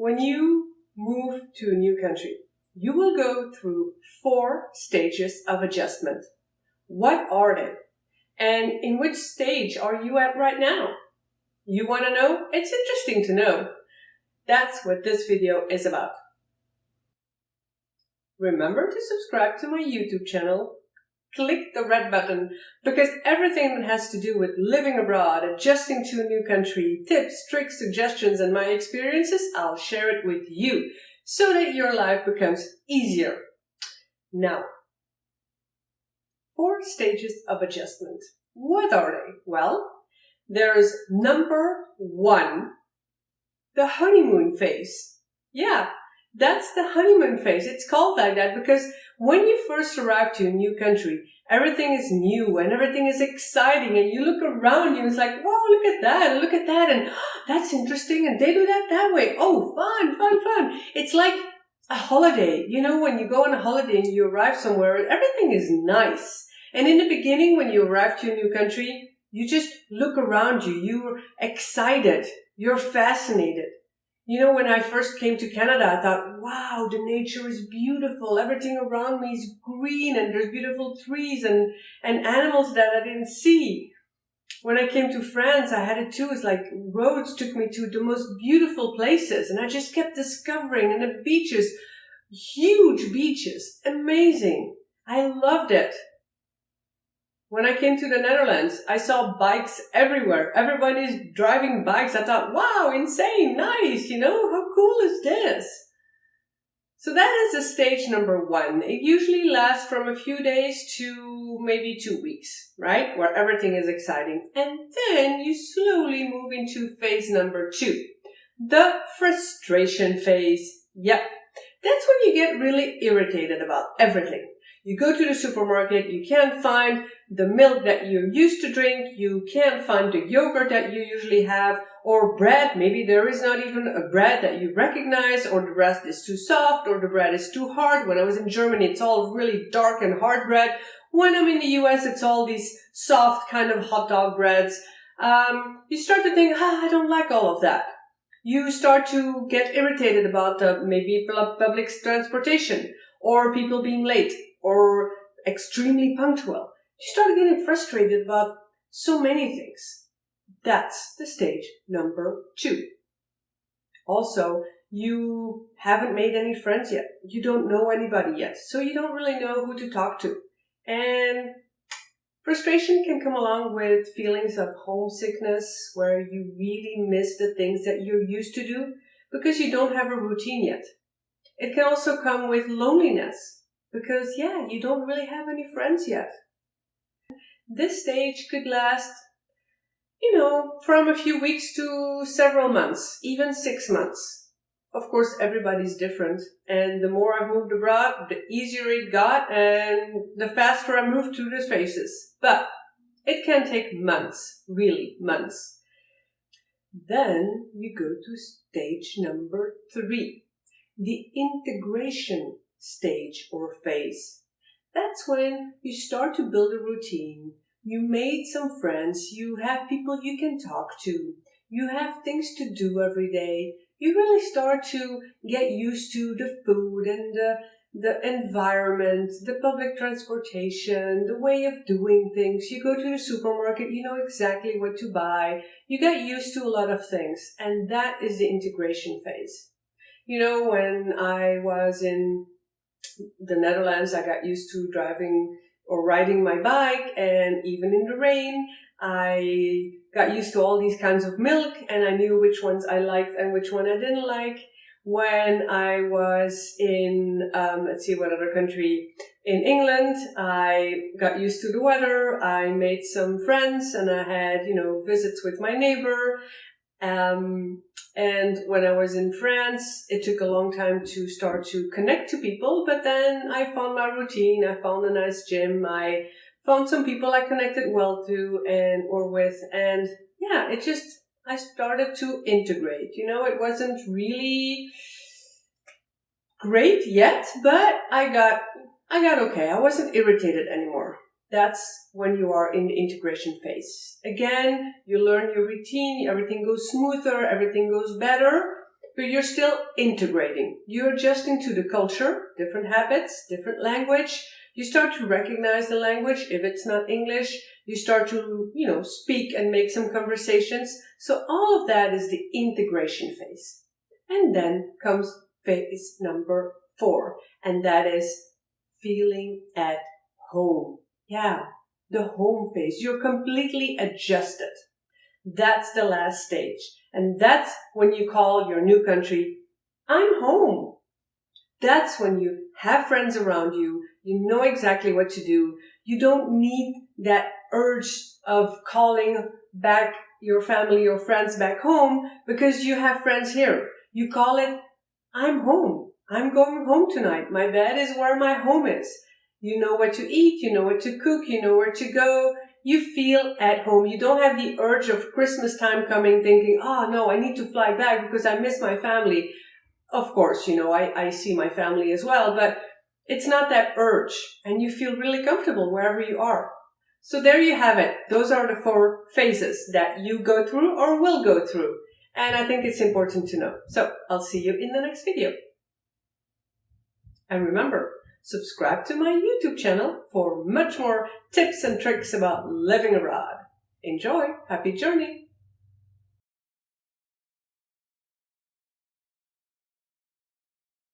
When you move to a new country, you will go through 4 stages of adjustment. What are they? And in which stage are you at right now? You want to know? It's interesting to know. That's what this video is about. Remember to subscribe to my YouTube channel. Click the red button because everything that has to do with living abroad, adjusting to a new country, tips, tricks, suggestions, and my experiences, I'll share it with you so that your life becomes easier. Now, 4 stages of adjustment. What are they? Well, there's number 1, the honeymoon phase. Yeah, that's the honeymoon phase. It's called like that because when you first arrive to a new country, everything is new and everything is exciting and you look around you and it's like, whoa, look at that and that's interesting and they do that way. Oh, fun. It's like a holiday. You know, when you go on a holiday and you arrive somewhere, everything is nice. And in the beginning, when you arrive to a new country, you just look around you. You're excited. You're fascinated. You know, when I first came to Canada, I thought, wow, the nature is beautiful. Everything around me is green and there's beautiful trees and animals that I didn't see. When I came to France, I had it too. It's like roads took me to the most beautiful places and I just kept discovering. And the beaches, huge beaches, amazing. I loved it. When I came to the Netherlands, I saw bikes everywhere. Everybody's driving bikes. I thought, wow, insane, nice, you know, how cool is this? So that is the stage number 1. It usually lasts from a few days to maybe 2 weeks, right? Where everything is exciting. And then you slowly move into phase number 2, the frustration phase. Yep, that's when you get really irritated about everything. You go to the supermarket, you can't find the milk that you're used to drink, you can't find the yogurt that you usually have, or bread. Maybe there is not even a bread that you recognize, or the bread is too soft, or the bread is too hard. When I was in Germany, it's all really dark and hard bread. When I'm in the US, it's all these soft kind of hot dog breads. You start to think, I don't like all of that. You start to get irritated about maybe public transportation, or people being late, or extremely punctual. You start getting frustrated about so many things. That's the stage number 2. Also, you haven't made any friends yet. You don't know anybody yet, so you don't really know who to talk to. And frustration can come along with feelings of homesickness, where you really miss the things that you're used to do because you don't have a routine yet. It can also come with loneliness. Because, you don't really have any friends yet. This stage could last, from a few weeks to several months, even 6 months. Of course, everybody's different. And the more I moved abroad, the easier it got and the faster I moved through the phases. But it can take months, really months. Then you go to stage number 3, the integration stage or phase. That's when you start to build a routine. You made some friends. You have people you can talk to. You have things to do every day. You really start to get used to the food and the environment, the public transportation, the way of doing things. You go to the supermarket, you know exactly what to buy. You get used to a lot of things. And that is the integration phase. You know, when I was in the Netherlands, I got used to driving or riding my bike, and even in the rain, I got used to all these kinds of milk, and I knew which ones I liked and which one I didn't like. When I was in, what other country? In England, I got used to the weather, I made some friends, and I had, visits with my neighbor. And when I was in France, it took a long time to start to connect to people, but then I found my routine, I found a nice gym, I found some people I connected well to or with, and I started to integrate. It wasn't really great yet, but I got okay. I wasn't irritated anymore. That's when you are in the integration phase. Again, you learn your routine, everything goes smoother, everything goes better. but you're still integrating. You're adjusting to the culture, different habits, different language. You start to recognize the language. If it's not English, you start to, speak and make some conversations. So all of that is the integration phase. And then comes phase number 4, and that is feeling at home. Yeah, the home phase. You're completely adjusted. That's the last stage. And that's when you call your new country, I'm home. That's when you have friends around you. You know exactly what to do. You don't need that urge of calling back your family or friends back home because you have friends here. You call it, I'm home. I'm going home tonight. My bed is where my home is. You know what to eat. You know what to cook. You know where to go. You feel at home. You don't have the urge of Christmas time coming thinking, oh no, I need to fly back because I miss my family. Of course, I see my family as well, but it's not that urge, and you feel really comfortable wherever you are. So there you have it. Those are the 4 phases that you go through or will go through. And I think it's important to know. So I'll see you in the next video. And remember, subscribe to my YouTube channel for much more tips and tricks about living abroad. Enjoy! Happy journey!